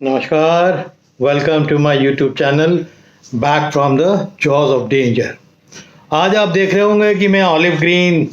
नमस्कार, welcome to my YouTube channel back from the jaws of danger. आज आप देख रहे होंगे कि मैं ऑलिव ग्रीन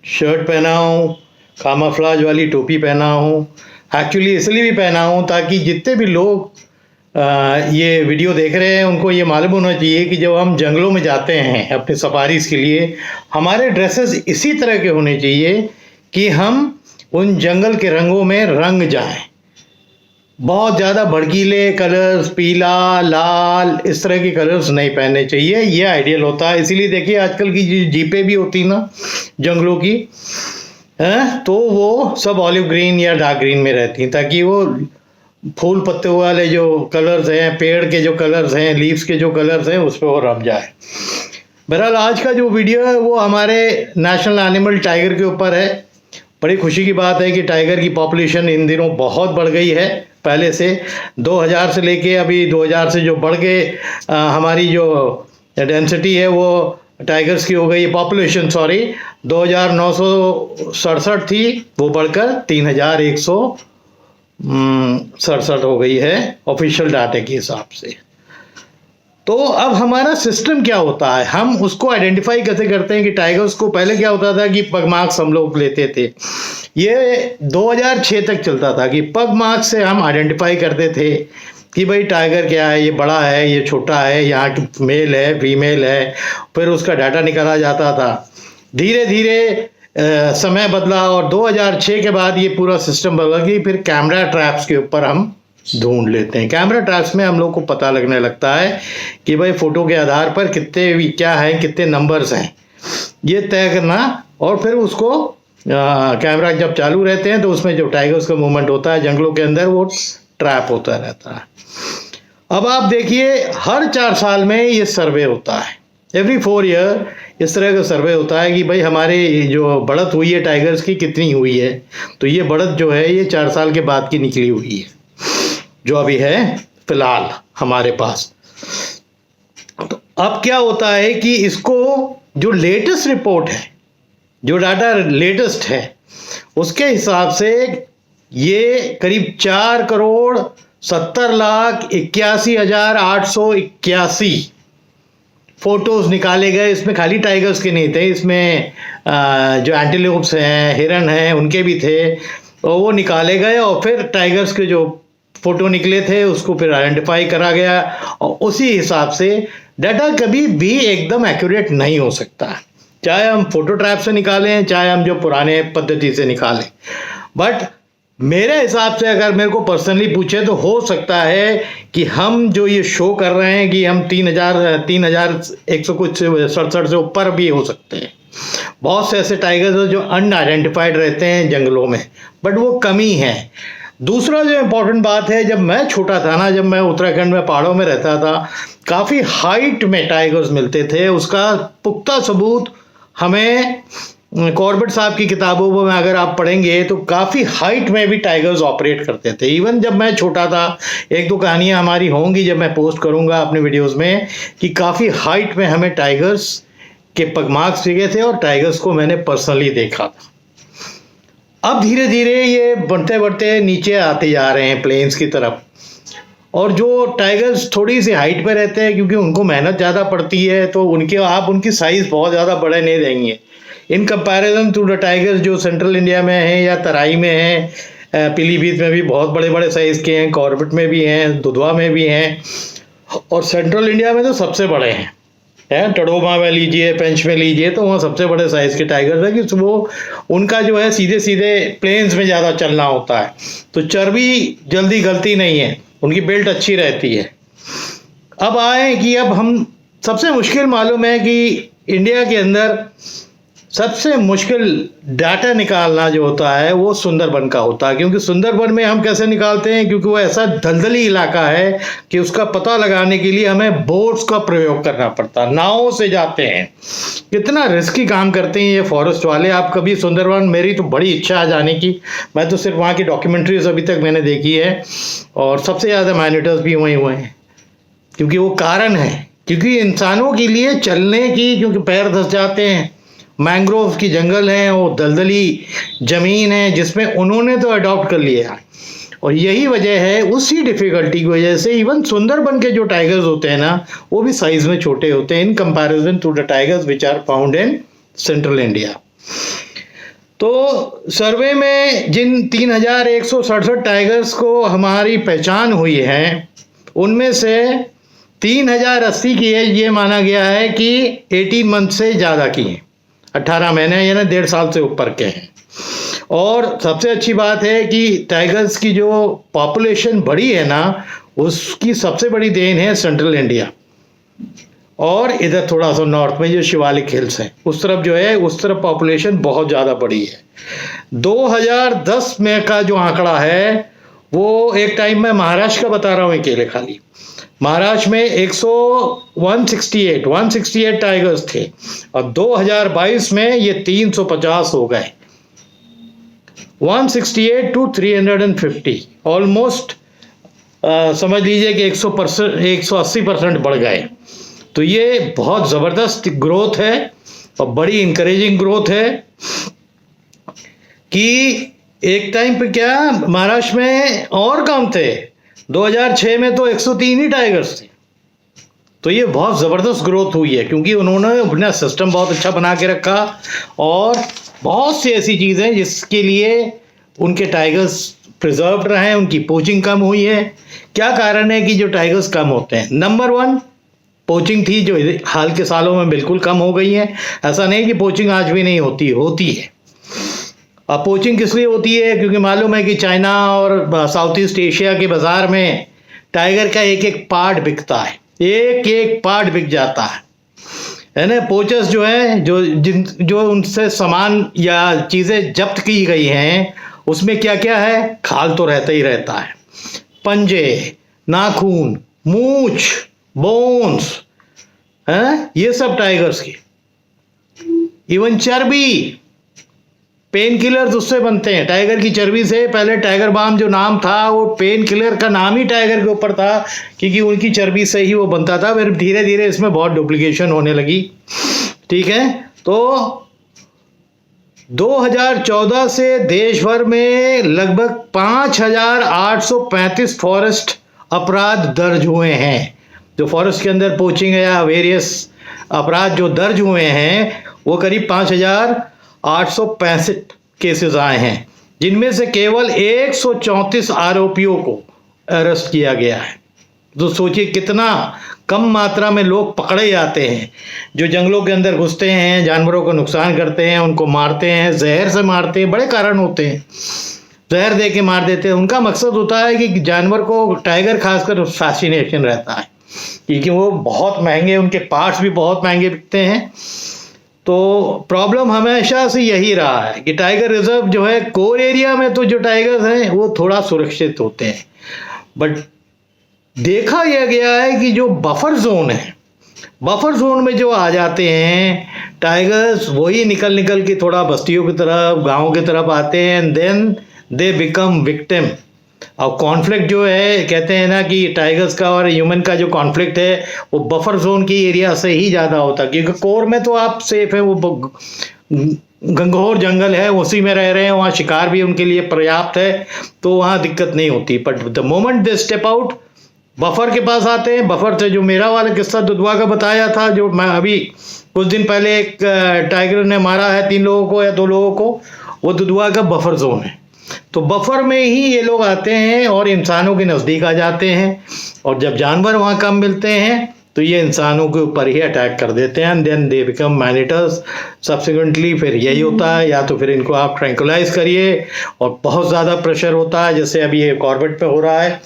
शर्ट पहना हूँ, कामाफ्लाज वाली टोपी पहना हूँ। एक्चुअली इसलिए भी पहना हूँ ताकि जितने भी लोग ये वीडियो देख रहे हैं उनको ये मालूम होना चाहिए कि जब हम जंगलों में जाते हैं अपने सफारीज़ के लिए, हमारे ड्रेसेस इसी तरह के होने चाहिए कि हम उन जंगल के रंगों में रंग जाएं। बहुत ज़्यादा भड़कीले कलर्स, पीला, लाल, इस तरह के कलर्स नहीं पहनने चाहिए, ये आइडियल होता है। इसीलिए देखिए आजकल की जो जीपें भी होती ना जंगलों की हैं, तो वो सब ऑलिव ग्रीन या डार्क ग्रीन में रहती हैं ताकि वो फूल पत्ते वाले जो कलर्स हैं, पेड़ के जो कलर्स हैं, लीव्स के जो कलर्स हैं, उस पर वो रम जाए। बहरहाल आज का जो वीडियो है वो हमारे नेशनल एनिमल टाइगर के ऊपर है। बड़ी खुशी की बात है कि टाइगर की पॉपुलेशन इन दिनों बहुत बढ़ गई है। पहले से 2000 से लेके अभी 2000 से जो बढ़ के हमारी जो डेंसिटी है वो टाइगर्स की हो गई है, पॉपुलेशन 2967 थी, वो बढ़कर 3167 हो गई है ऑफिशियल डाटा के हिसाब से। तो अब हमारा सिस्टम क्या होता है, हम उसको आइडेंटिफाई कैसे करते हैं कि टाइगर्स को पहले क्या होता था कि पग मार्क्स हम लोग लेते थे। ये 2006 तक चलता था कि पग मार्क्स से हम आइडेंटिफाई करते थे कि भाई टाइगर क्या है, ये बड़ा है, ये छोटा है, यहाँ मेल है, फीमेल है, फिर उसका डाटा निकाला जाता था। धीरे धीरे समय बदला और 2006 के बाद ये पूरा सिस्टम बदल गई। फिर कैमरा ट्रैप्स के ऊपर हम ढूंढ लेते हैं। कैमरा ट्रैप्स में हम लोग को पता लगने लगता है कि भाई फोटो के आधार पर कितने क्या हैं, कितने नंबर्स हैं, ये तय करना। और फिर उसको कैमरा जब चालू रहते हैं तो उसमें जो टाइगर्स का मूवमेंट होता है जंगलों के अंदर वो ट्रैप होता रहता है। अब आप देखिए हर 4 साल में ये सर्वे होता है, एवरी 4 ईयर इस तरह का सर्वे होता है कि भाई हमारे जो बढ़त हुई है टाइगर्स की कितनी हुई है। तो ये बढ़त जो है ये 4 साल के बाद की निकली हुई है जो अभी है फिलहाल हमारे पास। तो अब क्या होता है कि इसको जो लेटेस्ट रिपोर्ट है, जो डाटा लेटेस्ट है, उसके हिसाब से ये करीब 4,70,81,881 फोटोज निकाले गए। इसमें खाली टाइगर्स के नहीं थे, इसमें जो एंटीलोप्स हैं, हिरन हैं, उनके भी थे, और वो निकाले गए। और फिर टाइगर्स के जो फोटो निकले थे उसको फिर आइडेंटिफाई करा गया और उसी हिसाब से डाटा कभी भी एकदम एक्यूरेट नहीं हो सकता, चाहे हम फोटो ट्रैप से निकालें, चाहे हम जो पुराने पद्धति से निकालें। बट मेरे हिसाब से अगर मेरे को पर्सनली पूछे तो हो सकता है कि हम जो ये शो कर रहे हैं कि हम 3100 कुछ 67 से ऊपर भी हो सकते हैं। बहुत से ऐसे टाइगर्स जो अनआइडेंटिफाइड रहते हैं जंगलों में, बट वो कमी है। दूसरा जो इम्पोर्टेंट बात है, जब मैं छोटा था ना, जब मैं उत्तराखंड में पहाड़ों में रहता था, काफ़ी हाइट में टाइगर्स मिलते थे। उसका पुख्ता सबूत हमें कॉर्बेट साहब की किताबों में अगर आप पढ़ेंगे तो काफ़ी हाइट में भी टाइगर्स ऑपरेट करते थे। इवन जब मैं छोटा था, 1-2 कहानियाँ हमारी होंगी जब मैं पोस्ट करूँगा अपने वीडियोज़ में, कि काफ़ी हाइट में हमें टाइगर्स के पगमार्क्स दिखे थे और टाइगर्स को मैंने पर्सनली देखा था। अब धीरे धीरे ये बढ़ते बढ़ते नीचे आते जा रहे हैं प्लेन्स की तरफ। और जो टाइगर्स थोड़ी सी हाइट पे रहते हैं क्योंकि उनको मेहनत ज़्यादा पड़ती है, तो उनकी साइज़ बहुत ज़्यादा बड़े नहीं देंगे in comparison to the tigers जो सेंट्रल इंडिया में हैं या तराई में हैं। पीलीभीत में भी बहुत बड़े बड़े साइज़ के हैं, कॉर्बेट में भी हैं, दुधवा में भी हैं, और सेंट्रल इंडिया में तो सबसे बड़े हैं। टडोमा में लीजिए, पेंच में लीजिए, तो वहाँ सबसे बड़े साइज़ के टाइगर्स है कि वो उनका जो है सीधे सीधे प्लेन्स में ज़्यादा चलना होता है, तो चर्बी जल्दी गलती नहीं है, उनकी बिल्ट अच्छी रहती है। अब आए कि अब हम सबसे मुश्किल मालूम है कि इंडिया के अंदर सबसे मुश्किल डाटा निकालना जो होता है वो सुंदरबन का होता है। क्योंकि सुंदरबन में हम कैसे निकालते हैं, क्योंकि वो ऐसा दलदली इलाका है कि उसका पता लगाने के लिए हमें बोट्स का प्रयोग करना पड़ता है, नावों से जाते हैं। कितना रिस्की काम करते हैं ये फॉरेस्ट वाले। आप कभी सुंदरबन, मेरी तो बड़ी इच्छा है जाने की, मैं तो सिर्फ वहाँ की डॉक्यूमेंट्रीज अभी तक मैंने देखी है, और सबसे ज़्यादा मानिटर्स भी वहीं हुए हैं। क्योंकि वो कारण है, क्योंकि इंसानों के लिए चलने की, क्योंकि पैर धंस जाते हैं। मैंग्रोव की जंगल हैं, वो दलदली ज़मीन है जिसमें उन्होंने तो अडॉप्ट कर लिया है। और यही वजह है, उसी डिफिकल्टी की वजह से इवन सुंदरबन के जो टाइगर्स होते हैं ना, वो भी साइज में छोटे होते हैं in comparison to the tigers which are found in central India. तो सर्वे में जिन 3167 टाइगर्स को हमारी पहचान हुई है, उनमें से 3080 की एज ये माना गया है कि 18 मंथ से ज़्यादा की हैं, 18 महीने यानी 1.5 साल से ऊपर के हैं। और सबसे अच्छी बात है कि टाइगर्स की जो पॉपुलेशन बढ़ी है ना, उसकी सबसे बड़ी देन है सेंट्रल इंडिया और इधर थोड़ा सा नॉर्थ में जो शिवालिक हिल्स हैं उस तरफ जो है, उस तरफ पॉपुलेशन बहुत ज़्यादा बढ़ी है। 2010 में का जो आंकड़ा है वो एक टाइम में महाराष्ट्र का बता रहा हूँ अकेले, खाली महाराष्ट्र में 168 टाइगर्स थे और 2022 में ये 350 हो गए, 168 to 350, ऑलमोस्ट समझ लीजिए कि 180% बढ़ गए। तो ये बहुत ज़बरदस्त ग्रोथ है और बड़ी इंकरेजिंग ग्रोथ है कि एक टाइम पे क्या महाराष्ट्र में और कम थे, 2006 में तो 103 ही टाइगर्स थे। तो ये बहुत ज़बरदस्त ग्रोथ हुई है क्योंकि उन्होंने अपना सिस्टम बहुत अच्छा बना के रखा और बहुत सी ऐसी चीज़ें जिसके लिए उनके टाइगर्स प्रिजर्व्ड रहे, उनकी पोचिंग कम हुई है। क्या कारण है कि जो टाइगर्स कम होते हैं? नंबर 1 पोचिंग थी जो हाल के सालों में बिल्कुल कम हो गई है। ऐसा नहीं कि पोचिंग आज भी नहीं होती है। अब पोचिंग किस लिए होती है? क्योंकि मालूम है कि चाइना और साउथ ईस्ट एशिया के बाज़ार में टाइगर का एक एक पार्ट बिकता है, एक एक पार्ट बिक जाता है ना। पोचर्स जो है जो उनसे सामान या चीज़ें जब्त की गई हैं उसमें क्या क्या है? खाल तो रहता ही रहता है, पंजे, नाखून, मूछ, बोन्स, हैं, ये सब टाइगर्स की। इवन चर्बी, पेन किलर्स उससे बनते हैं टाइगर की चर्बी से। पहले टाइगर बाम जो नाम था वो पेन किलर का नाम ही टाइगर के ऊपर था क्योंकि उनकी चर्बी से ही वो बनता था। फिर धीरे धीरे इसमें बहुत डुप्लीकेशन होने लगी, ठीक है। तो 2014 से देश भर में लगभग 5835 फॉरेस्ट अपराध दर्ज हुए हैं। जो फॉरेस्ट के अंदर पोचिंग या वेरियस अपराध जो दर्ज हुए हैं वो करीब 5865 केसेस आए हैं, जिनमें से केवल 134 आरोपियों को अरेस्ट किया गया है। तो सोचिए कितना कम मात्रा में लोग पकड़े जाते हैं जो जंगलों के अंदर घुसते हैं, जानवरों को नुकसान करते हैं, उनको मारते हैं, जहर से मारते हैं। बड़े कारण होते हैं, जहर दे के मार देते हैं। उनका मकसद होता है कि जानवर को, टाइगर खासकर फैसिनेशन रहता है क्योंकि वो बहुत महंगे, उनके पार्ट्स भी बहुत महंगे बिकते हैं। तो प्रॉब्लम हमेशा से यही रहा है कि टाइगर रिजर्व जो है, कोर एरिया में तो जो टाइगर्स हैं वो थोड़ा सुरक्षित होते हैं, बट देखा यह गया है कि जो बफर जोन है, बफर जोन में जो आ जाते हैं टाइगर्स, वही निकल के थोड़ा बस्तियों की तरफ, गाँव की तरफ आते हैं and then they become victim. और कॉन्फ्लिक्ट जो है, कहते हैं ना कि टाइगर्स का और ह्यूमन का जो कॉन्फ्लिक्ट है वो बफर जोन की एरिया से ही ज़्यादा होता है क्योंकि कोर में तो आप सेफ है, वो घंघोर जंगल है, उसी में रह रहे हैं, वहाँ शिकार भी उनके लिए पर्याप्त है, तो वहाँ दिक्कत नहीं होती। But the moment they step out, buffer के पास आते हैं, बफर से जो मेरा वाला किस्सा दुधवा का बताया था, जो मैं अभी कुछ दिन पहले एक टाइगर ने मारा है 3 लोगों को या 2 लोगों को, वो दुधवा का बफर जोन है। तो बफर में ही ये लोग आते हैं और इंसानों के नज़दीक आ जाते हैं, और जब जानवर वहाँ कम मिलते हैं तो ये इंसानों के ऊपर ही अटैक कर देते हैं, then they become man eaters subsequently. फिर यही होता है, या तो फिर इनको आप ट्रैंकुलाइज करिए और बहुत ज़्यादा प्रेशर होता है, जैसे अभी ये कॉर्बेट पे हो रहा है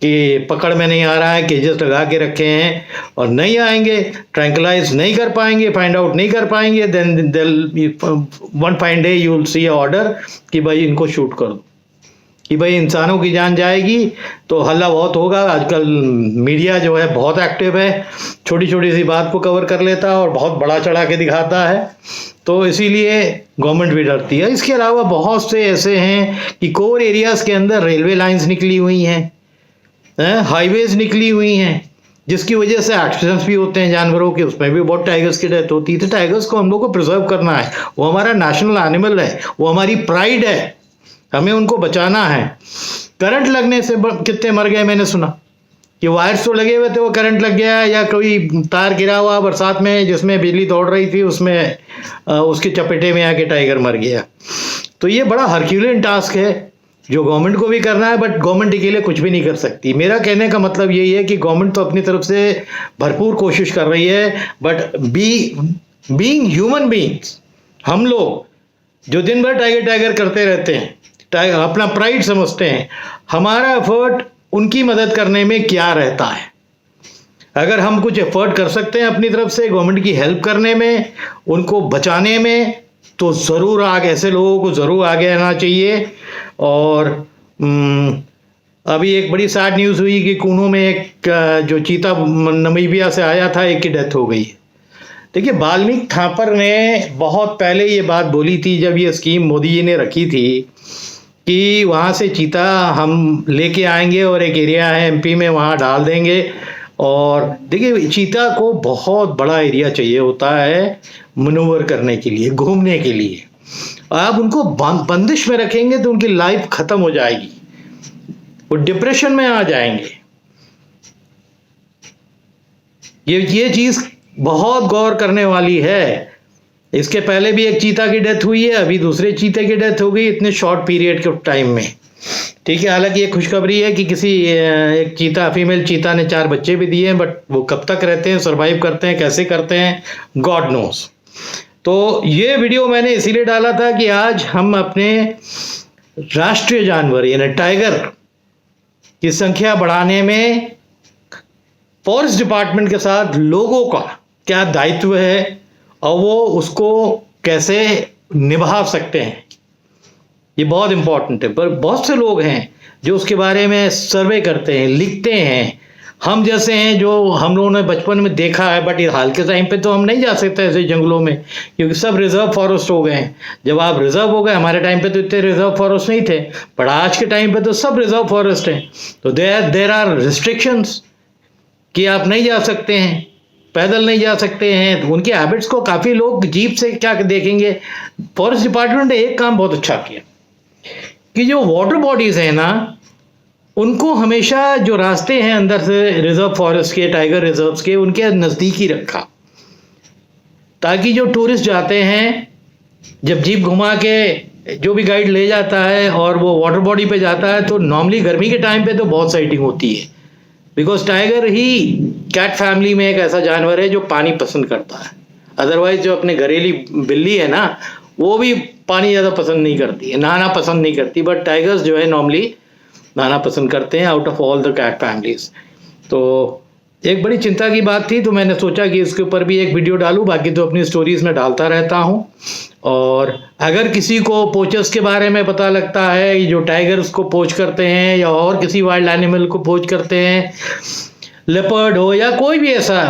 कि पकड़ में नहीं आ रहा है, केजेस लगा के रखे हैं और नहीं आएंगे, ट्रैंकुलाइज नहीं कर पाएंगे, फाइंड आउट नहीं कर पाएंगे, then one fine day you will see order कि भाई इनको शूट कर दो, कि भाई इंसानों की जान जाएगी। तो हल्ला बहुत होगा। आजकल मीडिया जो है बहुत एक्टिव है, छोटी छोटी सी बात को कवर कर लेता है और बहुत बड़ा चढ़ा के दिखाता है, तो इसीलिए गवर्नमेंट भी डरती है। इसके अलावा बहुत से ऐसे हैं कि कोर एरियाज़ के अंदर रेलवे लाइंस निकली हुई हैं, हाईवेज निकली हुई हैं, जिसकी वजह से एक्सीडेंट्स भी होते हैं जानवरों के, उसमें भी बहुत टाइगर्स की डेथ होती है। तो टाइगर्स को हम लोग को प्रिजर्व करना है, वो हमारा नेशनल एनिमल है, वो हमारी प्राइड है, हमें उनको बचाना है। करंट लगने से कितने मर गए मैंने सुना कि वायर्स तो लगे हुए थे, वो करंट लग गया, या कोई तार गिरा हुआ बरसात में जिसमें बिजली दौड़ रही थी, उसमें उसके चपेटे में आके टाइगर मर गया। तो ये बड़ा हरक्यूलियन टास्क है जो गवर्नमेंट को भी करना है, बट गवर्नमेंट के लिए कुछ भी नहीं कर सकती। मेरा कहने का मतलब यही है कि गवर्नमेंट तो अपनी तरफ से भरपूर कोशिश कर रही है, बट बीइंग ह्यूमन बीइंग्स, हम लोग जो दिन भर टाइगर टाइगर करते रहते हैं, अपना प्राइड समझते हैं, हमारा एफर्ट उनकी मदद करने में क्या रहता है। अगर हम कुछ एफर्ट कर सकते हैं अपनी तरफ से गवर्नमेंट की हेल्प करने में, उनको बचाने में, तो ज़रूर आगे ऐसे लोगों को ज़रूर आगे आना चाहिए। और अभी एक बड़ी सैड न्यूज़ हुई कि कूनो में एक जो चीता नमीबिया से आया था, एक की डेथ हो गई। देखिए, वाल्मीकि थापर ने बहुत पहले ये बात बोली थी जब ये स्कीम मोदी जी ने रखी थी कि वहाँ से चीता हम लेके आएंगे और एक एरिया है एमपी में, वहाँ डाल देंगे। और देखिए, चीता को बहुत बड़ा एरिया चाहिए होता है मनूवर करने के लिए, घूमने के लिए। आप उनको बंदिश में रखेंगे तो उनकी लाइफ खत्म हो जाएगी, वो डिप्रेशन में आ जाएंगे। ये चीज बहुत गौर करने वाली है। इसके पहले भी एक चीता की डेथ हुई है, अभी दूसरे चीते की डेथ हो गई इतने शॉर्ट पीरियड के टाइम में। ठीक है, हालांकि ये खुशखबरी है कि किसी एक चीता, फीमेल चीता ने 4 बच्चे भी दिए हैं, बट वो कब तक रहते हैं, सरवाइव करते हैं, कैसे करते हैं, गॉड नोस। तो ये वीडियो मैंने इसीलिए डाला था कि आज हम अपने राष्ट्रीय जानवर यानी टाइगर की संख्या बढ़ाने में फॉरेस्ट डिपार्टमेंट के साथ लोगों का क्या दायित्व है और वो उसको कैसे निभा सकते हैं, ये बहुत इंपॉर्टेंट है। पर बहुत से लोग हैं जो उसके बारे में सर्वे करते हैं, लिखते हैं। हम जैसे हैं जो हम लोगों ने बचपन में देखा है, बट हाल के टाइम पे तो हम नहीं जा सकते ऐसे जंगलों में, क्योंकि सब रिजर्व फॉरेस्ट हो गए हैं। जब आप रिजर्व हो गए, हमारे टाइम पे तो इतने रिजर्व फॉरेस्ट नहीं थे, पर आज के टाइम पे तो सब रिजर्व फॉरेस्ट हैं। तो देर आर रिस्ट्रिक्शंस कि आप नहीं जा सकते हैं, पैदल नहीं जा सकते हैं। तो उनके हैबिट्स को काफ़ी लोग जीप से क्या देखेंगे। फॉरेस्ट डिपार्टमेंट ने एक काम बहुत अच्छा किया कि जो वाटर बॉडीज़ हैं ना, उनको हमेशा जो रास्ते हैं अंदर से रिजर्व फॉरेस्ट के, टाइगर रिजर्व्स के, उनके नज़दीक ही रखा, ताकि जो टूरिस्ट जाते हैं, जब जीप घुमा के जो भी गाइड ले जाता है और वो वाटर बॉडी पे जाता है, तो नॉर्मली गर्मी के टाइम पे तो बहुत साइटिंग होती है, बिकॉज टाइगर ही कैट फैमिली में एक ऐसा जानवर है जो पानी पसंद करता है। अदरवाइज जो अपने घरेली बिल्ली है ना, वो भी पानी ज़्यादा पसंद नहीं करती है, नहाना पसंद नहीं करती, बट टाइगर्स जो है नॉर्मली नहाना पसंद करते हैं out of all the cat families. तो एक बड़ी चिंता की बात थी, तो मैंने सोचा कि इसके ऊपर भी एक वीडियो डालूं। बाकी तो अपनी स्टोरीज़ में डालता रहता हूं। और अगर किसी को पोचर्स के बारे में पता लगता है, जो टाइगर्स को पोच करते हैं या और किसी वाइल्ड एनिमल को पोच करते हैं, लेपर्ड हो या कोई भी ऐसा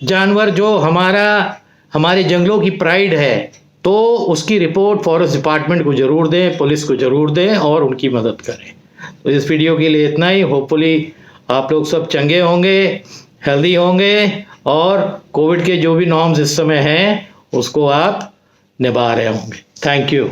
जानवर जो हमारे जंगलों की प्राइड है, तो उसकी रिपोर्ट फॉरेस्ट डिपार्टमेंट को ज़रूर दें, पुलिस को ज़रूर दें और उनकी मदद करें। तो इस वीडियो के लिए इतना ही। होपफुली आप लोग सब चंगे होंगे, हेल्दी होंगे, और कोविड के जो भी नॉर्म्स इस समय हैं उसको आप निभा रहे होंगे। Thank you.